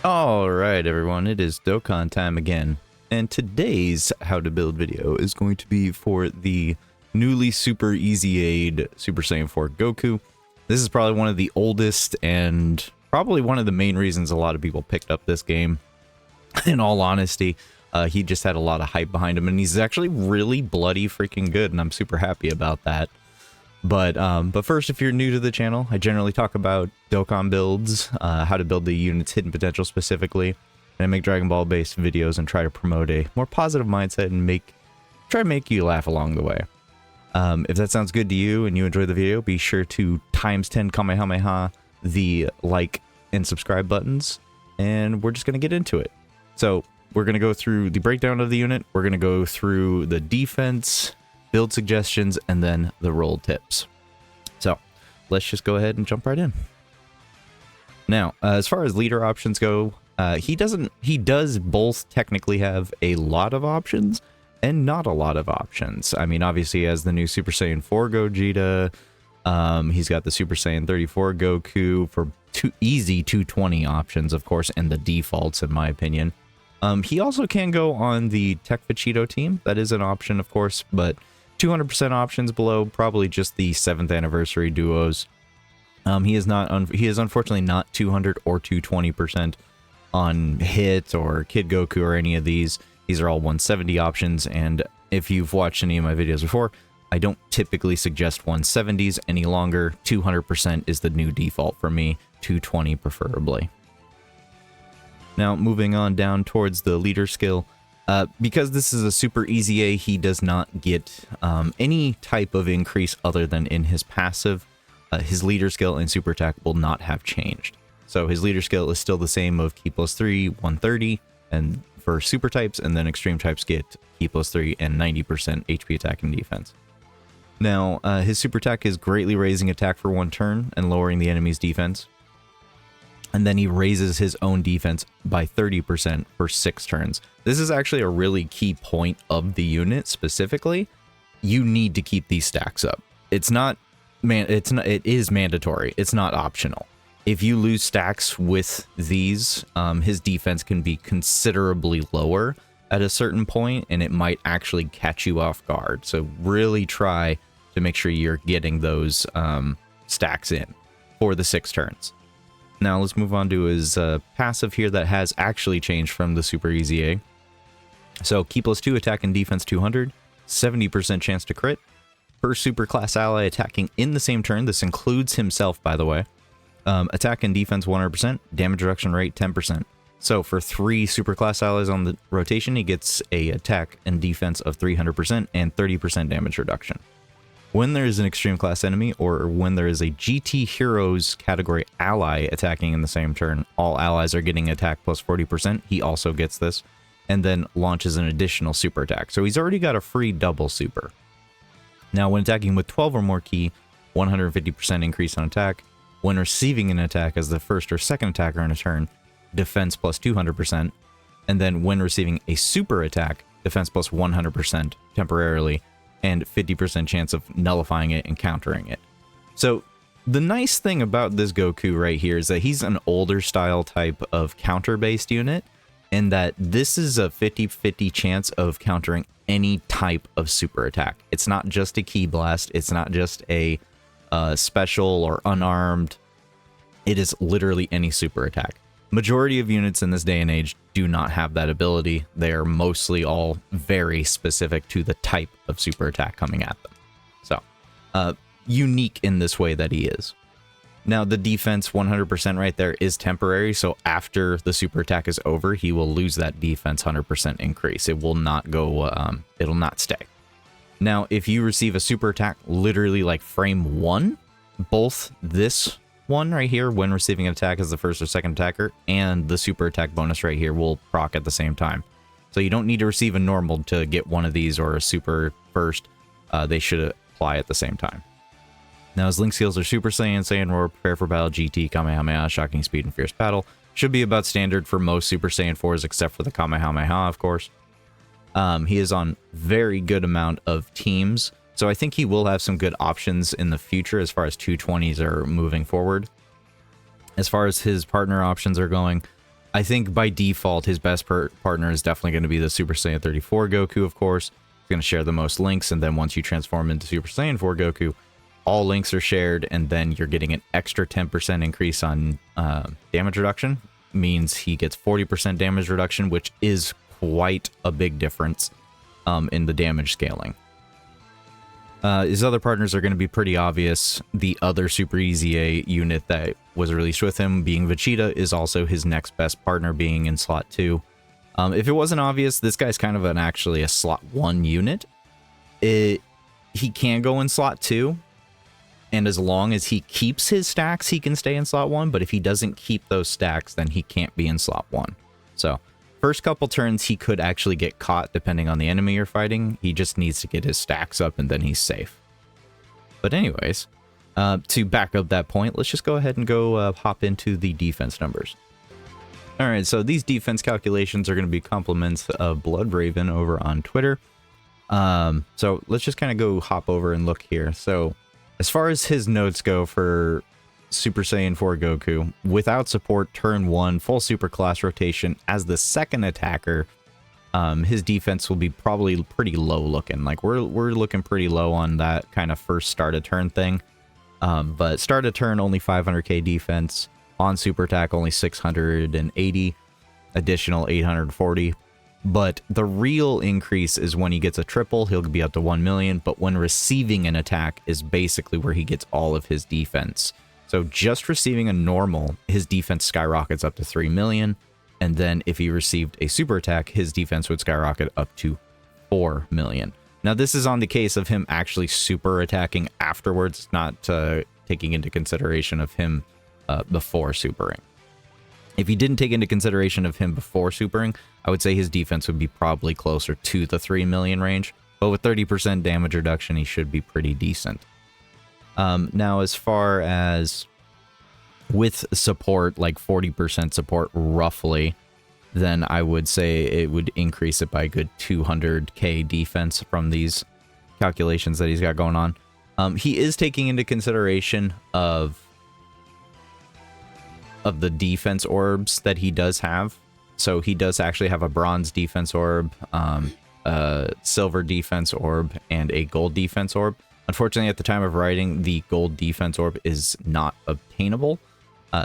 Alright everyone, it is Dokkan time again, and today's how to build video is going to be for the newly super easy-aid Super Saiyan 4 Goku. This is probably one of the oldest and probably one of the main reasons a lot of people picked up this game. In all honesty, he just had a lot of hype behind him, and he's actually really bloody freaking good, and I'm super happy about that. But first, if you're new to the channel, I generally talk about Dokkan builds, how to build the unit's hidden potential specifically, and I make Dragon Ball based videos and try to promote a more positive mindset and try to make you laugh along the way. If that sounds good to you and you enjoy the video, be sure to ×10 Kamehameha the like and subscribe buttons, and we're just going to get into it. So we're going to go through the breakdown of the unit, we're going to go through the defense, build suggestions, and then the roll tips. So let's just go ahead and jump right in. Now, as far as leader options go, he does both technically have a lot of options and not a lot of options. I mean, obviously he has the new Super Saiyan 4 Gogeta, he's got the Super Saiyan 34 Goku for easy 220 options, of course, and the defaults in my opinion. He also can go on the Tech Vegito team. That is an option, of course, but 200% options below, probably just the 7th anniversary duos. He is unfortunately not 200 or 220% on Hit or Kid Goku or any of these. These are all 170 options, and if you've watched any of my videos before, I don't typically suggest 170s any longer. 200% is the new default for me, 220 preferably. Now, moving on down towards the leader skill. Because this is a super easy A, he does not get any type of increase other than in his passive. His leader skill and super attack will not have changed. So his leader skill is still the same of Ki +3, 130, and for super types, and then extreme types get Ki +3 and 90% HP attack and defense. Now, his super attack is greatly raising attack for 1 turn and lowering the enemy's defense. And then he raises his own defense by 30% for 6 turns. This is actually a really key point of the unit specifically. You need to keep these stacks up. It is mandatory. It's not optional. If you lose stacks with these, his defense can be considerably lower at a certain point, and it might actually catch you off guard. So really try to make sure you're getting those stacks in for the 6 turns. Now let's move on to his passive here that has actually changed from the Super Easy A. So Ki +2 attack and defense 200, 70% chance to crit. Per super class ally attacking in the same turn, this includes himself by the way. Attack and defense 100%, damage reduction rate 10%. So for 3 super class allies on the rotation, he gets a attack and defense of 300% and 30% damage reduction. When there is an extreme class enemy, or when there is a GT Heroes category ally attacking in the same turn, all allies are getting attack plus 40%. He also gets this, and then launches an additional super attack. So he's already got a free double super. Now, when attacking with 12 or more Ki, 150% increase on attack. When receiving an attack as the first or second attacker in a turn, defense plus 200%. And then when receiving a super attack, defense plus 100% temporarily, and 50% chance of nullifying it and countering it. So the nice thing about this Goku right here is that he's an older style type of counter-based unit, and that this is a 50-50 chance of countering any type of super attack. It's not just a Ki Blast, it's not just a special or unarmed, it is literally any super attack. Majority of units in this day and age do not have that ability. They are mostly all very specific to the type of super attack coming at them. So, unique in this way that he is. Now, the defense 100% right there is temporary, so after the super attack is over, he will lose that defense 100% increase. It will not go, it'll not stay. Now, if you receive a super attack literally like frame 1, both this one right here, when receiving an attack as the first or second attacker, and the super attack bonus right here will proc at the same time. So you don't need to receive a normal to get one of these or a super first. They should apply at the same time. Now his link skills are Super Saiyan, Saiyan Roar, Prepare for Battle, GT, Kamehameha, Shocking Speed, and Fierce Battle. Should be about standard for most Super Saiyan 4s except for the Kamehameha, of course. He is on very good amount of teams, so I think he will have some good options in the future as far as 220s are moving forward. As far as his partner options are going, I think by default, his best partner is definitely going to be the Super Saiyan 34 Goku, of course. He's going to share the most links, and then once you transform into Super Saiyan 4 Goku, all links are shared, and then you're getting an extra 10% increase on damage reduction. Means he gets 40% damage reduction, which is quite a big difference in the damage scaling. His other partners are going to be pretty obvious. The other Super EZA unit that was released with him, being Vegeta, is also his next best partner, being in slot 2. If it wasn't obvious, this guy's kind of actually a slot 1 unit. He can go in slot 2, and as long as he keeps his stacks, he can stay in slot 1, but if he doesn't keep those stacks, then he can't be in slot 1. So, first couple turns, he could actually get caught depending on the enemy you're fighting. He just needs to get his stacks up, and then he's safe. But anyways, to back up that point, let's just go ahead and go hop into the defense numbers. Alright, so these defense calculations are going to be compliments of Blood Raven over on Twitter. So let's just kind of go hop over and look here. So as far as his notes go for Super Saiyan 4 Goku, without support, turn 1, full super class rotation, as the second attacker, his defense will be probably pretty low looking. Like we're looking pretty low on that kind of first start a turn thing. But start a turn, only 500k defense. On super attack, only 680, additional 840. But the real increase is when he gets a triple, he'll be up to 1 million. But when receiving an attack is basically where he gets all of his defense. So just receiving a normal, his defense skyrockets up to 3 million. And then if he received a super attack, his defense would skyrocket up to 4 million. Now this is on the case of him actually super attacking afterwards, not taking into consideration of him before supering. If you didn't take into consideration of him before supering, I would say his defense would be probably closer to the 3 million range. But with 30% damage reduction, he should be pretty decent. Now, as far as with support, like 40% support roughly, then I would say it would increase it by a good 200k defense from these calculations that he's got going on. He is taking into consideration of the defense orbs that he does have. So he does actually have a bronze defense orb, a silver defense orb, and a gold defense orb. Unfortunately, at the time of writing, the gold defense orb is not obtainable.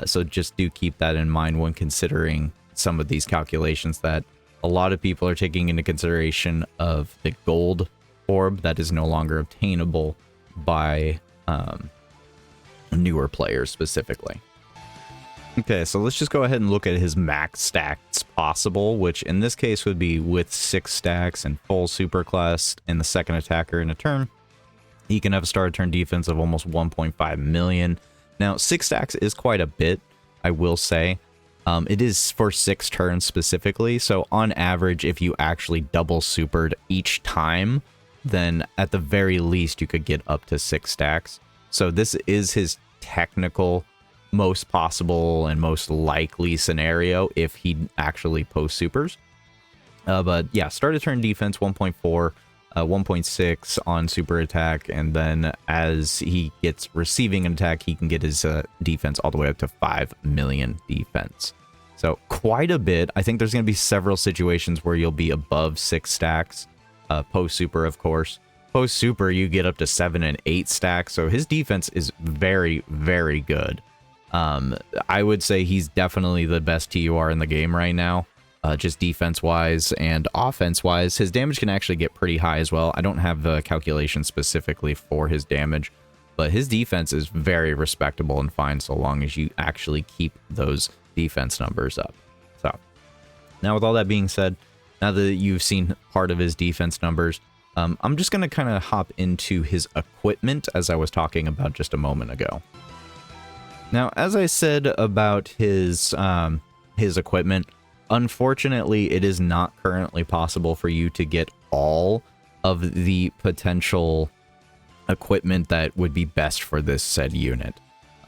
So just do keep that in mind when considering some of these calculations, that a lot of people are taking into consideration of the gold orb that is no longer obtainable by newer players specifically. Okay, so let's just go ahead and look at his max stacks possible, which in this case would be with 6 stacks and full superclass in the second attacker in a turn. He can have a start turn defense of almost 1.5 million. Now, 6 stacks is quite a bit, I will say. It is for 6 turns specifically, so on average, if you actually double supered each time, then at the very least you could get up to 6 stacks. So this is his technical most possible and most likely scenario if he actually post supers. But yeah, start a turn defense 1.4, 1.6 on super attack, and then as he gets receiving an attack, he can get his defense all the way up to 5 million defense. So quite a bit. I think there's going to be several situations where you'll be above 6 stacks. Post super, of course. Post super, you get up to 7 and 8 stacks. So his defense is very, very good. I would say he's definitely the best TUR in the game right now, just defense-wise and offense-wise. His damage can actually get pretty high as well. I don't have the calculation specifically for his damage, but his defense is very respectable and fine so long as you actually keep those defense numbers up. So, now with all that being said, now that you've seen part of his defense numbers, I'm just going to kind of hop into his equipment as I was talking about just a moment ago. Now, as I said about his equipment, unfortunately, it is not currently possible for you to get all of the potential equipment that would be best for this said unit.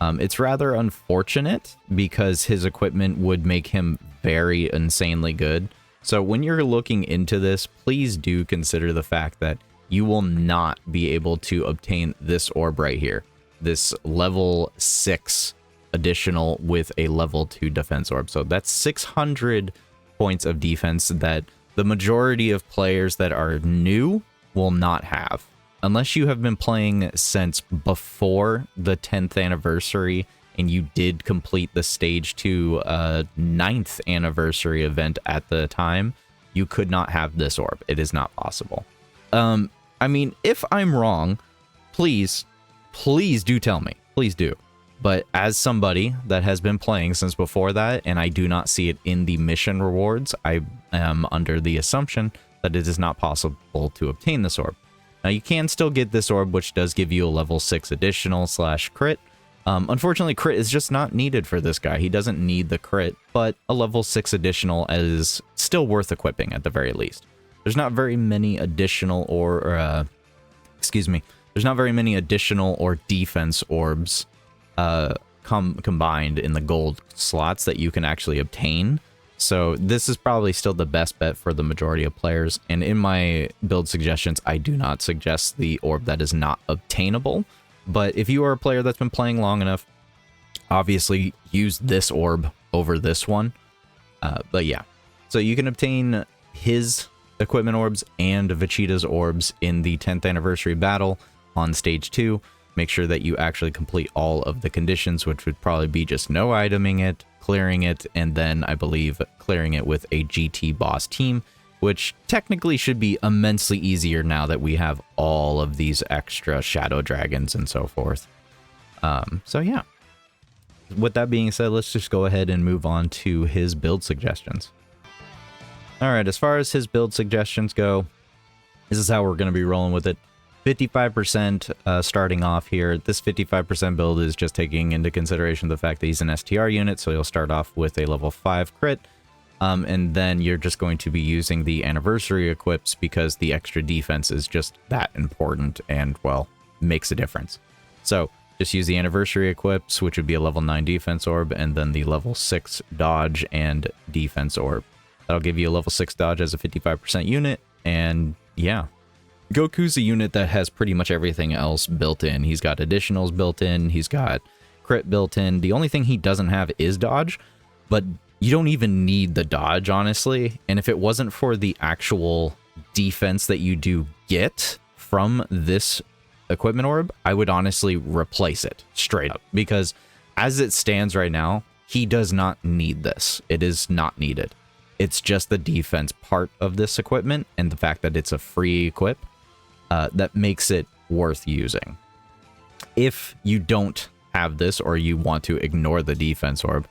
It's rather unfortunate because his equipment would make him very insanely good. So when you're looking into this, please do consider the fact that you will not be able to obtain this orb right here. This level 6 additional with a level 2 defense orb. So that's 600 points of defense that the majority of players that are new will not have. Unless you have been playing since before the 10th anniversary and you did complete the stage 2 9th anniversary event at the time, you could not have this orb. It is not possible. I mean, if I'm wrong, please do tell me. Please do. But as somebody that has been playing since before that, and I do not see it in the mission rewards, I am under the assumption that it is not possible to obtain this orb. Now, you can still get this orb, which does give you a level 6 additional / crit. Unfortunately, crit is just not needed for this guy. He doesn't need the crit, but a level 6 additional is still worth equipping at the very least. There's not very many additional there's not very many additional or defense orbs combined in the gold slots that you can actually obtain. So this is probably still the best bet for the majority of players. And in my build suggestions, I do not suggest the orb that is not obtainable. But if you are a player that's been playing long enough, obviously use this orb over this one. But yeah, so you can obtain his equipment orbs and Vegeta's orbs in the 10th anniversary battle on stage 2. Make sure that you actually complete all of the conditions, which would probably be just no iteming it, clearing it, and then I believe clearing it with a GT boss team, which technically should be immensely easier now that we have all of these extra shadow dragons and so forth. So yeah, with that being said, let's just go ahead and move on to his build suggestions. All right, as far as his build suggestions go, this is how we're going to be rolling with it. 55% starting off here. This 55% build is just taking into consideration the fact that he's an STR unit, so you'll start off with a level 5 crit, and then you're just going to be using the anniversary equips because the extra defense is just that important and, well, makes a difference. So just use the anniversary equips, which would be a level 9 defense orb, and then the level 6 dodge and defense orb. That'll give you a level 6 dodge as a 55% unit, and yeah. Goku's a unit that has pretty much everything else built in. He's got additionals built in, he's got crit built in. The only thing he doesn't have is dodge, but you don't even need the dodge, honestly. And if it wasn't for the actual defense that you do get from this equipment orb, I would honestly replace it straight up, because as it stands right now, he does not need this. It is not needed. It's just the defense part of this equipment and the fact that it's a free equip that makes it worth using. If you don't have this or you want to ignore the defense orb,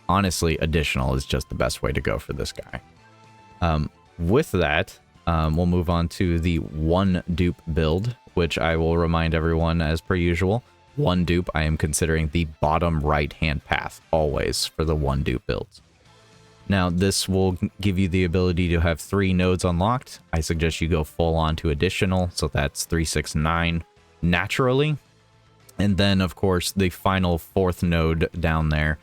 honestly, additional is just the best way to go for this guy. With that, we'll move on to the 1 dupe build, which I will remind everyone, as per usual, 1 dupe I am considering the bottom right hand path always for the 1 dupe builds. Now, this will give you the ability to have 3 nodes unlocked. I suggest you go full on to additional, so that's 3, 6, 9 naturally. And then, of course, the final 4th node down there,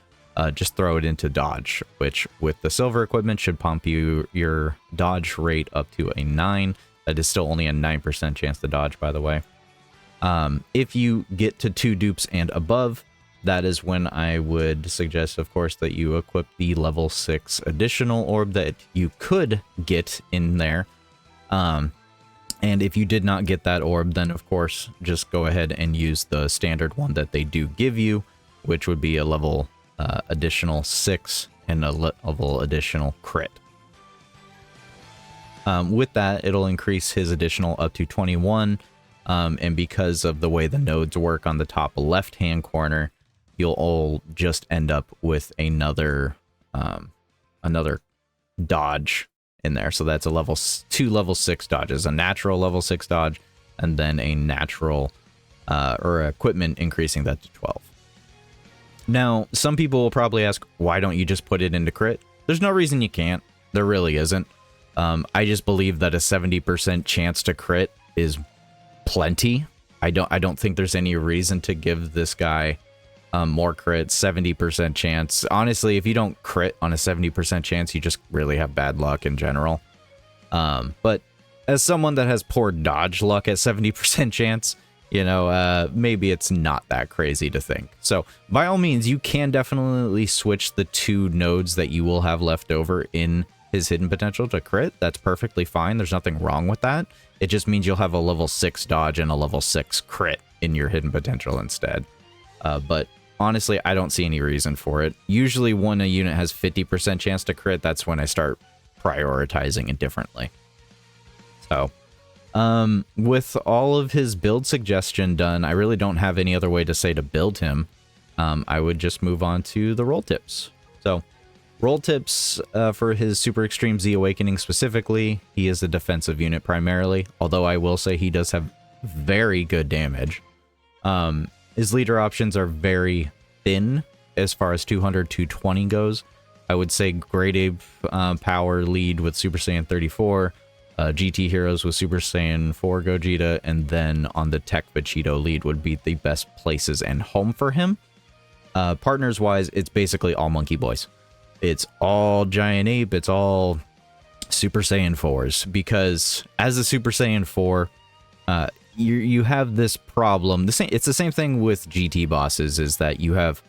just throw it into dodge, which with the silver equipment should pump you your dodge rate up to a 9. That is still only a 9% chance to dodge, by the way. If you get to 2 dupes and above, that is when I would suggest, of course, that you equip the level 6 additional orb that you could get in there. And if you did not get that orb, then, of course, just go ahead and use the standard one that they do give you, which would be a level additional 6 and a level additional crit. With that, it'll increase his additional up to 21. And because of the way the nodes work on the top left-hand corner, you'll all just end up with another dodge in there. So that's a 2 level 6 dodges, a natural level 6 dodge, and then a natural or equipment increasing that to 12. Now, some people will probably ask, why don't you just put it into crit? There's no reason you can't. There really isn't. I just believe that a 70% chance to crit is plenty. I don't think there's any reason to give this guy more crit. 70% chance. Honestly, if you don't crit on a 70% chance, you just really have bad luck in general. But as someone that has poor dodge luck at 70% chance, you know, maybe it's not that crazy to think. So by all means, you can definitely switch the 2 nodes that you will have left over in his hidden potential to crit. That's perfectly fine. There's nothing wrong with that. It just means you'll have a level 6 dodge and a level 6 crit in your hidden potential instead. But honestly, I don't see any reason for it. Usually when a unit has 50% chance to crit, that's when I start prioritizing it differently. So, with all of his build suggestion done, I really don't have any other way to say to build him. I would just move on to the roll tips. So, roll tips for his Super Extreme Z Awakening specifically. He is a defensive unit primarily, although I will say he does have very good damage. His leader options are very thin as far as 200-220 goes. I would say grade A power lead with Super Saiyan 34, GT heroes with Super Saiyan 4 Gogeta, and then on the Tech Vegito lead would be the best places and home for him. Partners wise, it's basically all Monkey Boys. It's all Giant Ape, it's all Super Saiyan 4s, because as a Super Saiyan 4, you have this problem. It's the same thing with GT bosses, is that you have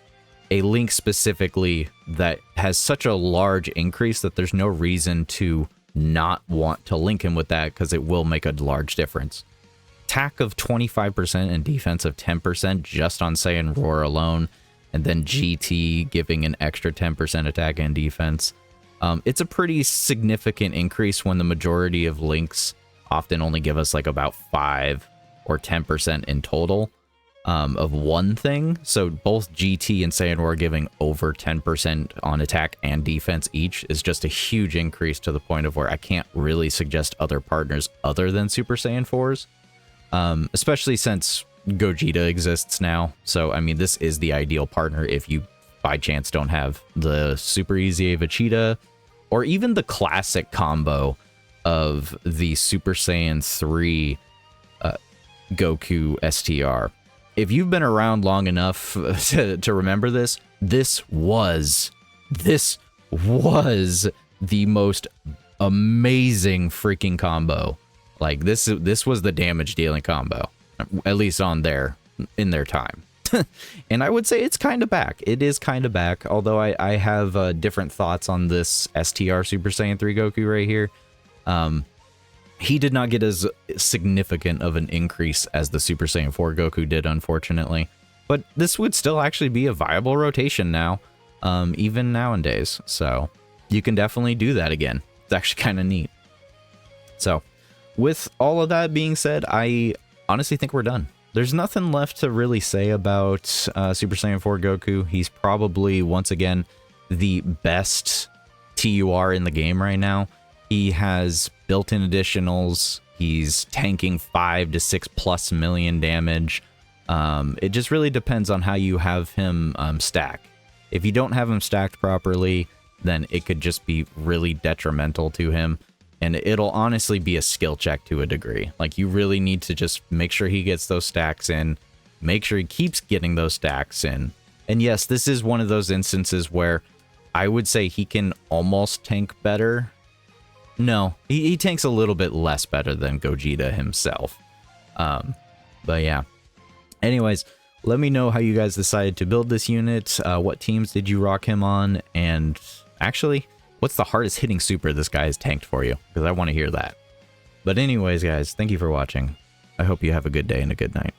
a Link specifically that has such a large increase that there's no reason to not want to link him with that, because it will make a large difference. Attack of 25% and defense of 10% just on Saiyan Roar alone, and then GT giving an extra 10% attack and defense. It's a pretty significant increase when the majority of Links often only give us like about 5 or 10% in total of one thing. So both GT and Saiyan Roar giving over 10% on attack and defense each is just a huge increase, to the point of where I can't really suggest other partners other than Super Saiyan 4s, especially since Gogeta exists now. So I mean, this is the ideal partner if you by chance don't have the Super EZA Vegeta, or even the classic combo of the Super Saiyan 3 Goku STR. If you've been around long enough to remember this, this was the most amazing freaking combo. Like this was the damage dealing combo, at least in their time. And I would say it's kind of back. It is kind of back, although I have different thoughts on this STR Super Saiyan 3 Goku right here. He did not get as significant of an increase as the Super Saiyan 4 Goku did, unfortunately. But this would still actually be a viable rotation now, even nowadays. So you can definitely do that again. It's actually kind of neat. So with all of that being said, I honestly think we're done. There's nothing left to really say about Super Saiyan 4 Goku. He's probably, once again, the best TUR in the game right now. He has built-in additionals. He's tanking 5 to 6+ million damage. It just really depends on how you have him stacked. If you don't have him stacked properly, then it could just be really detrimental to him. And it'll honestly be a skill check to a degree. Like, you really need to just make sure he gets those stacks in. Make sure he keeps getting those stacks in. And yes, this is one of those instances where I would say he can almost tank better. No, he tanks a little bit less better than Gogeta himself. But yeah. Anyways, let me know how you guys decided to build this unit. What teams did you rock him on? And actually, what's the hardest hitting super this guy has tanked for you? Because I want to hear that. But anyways, guys, thank you for watching. I hope you have a good day and a good night.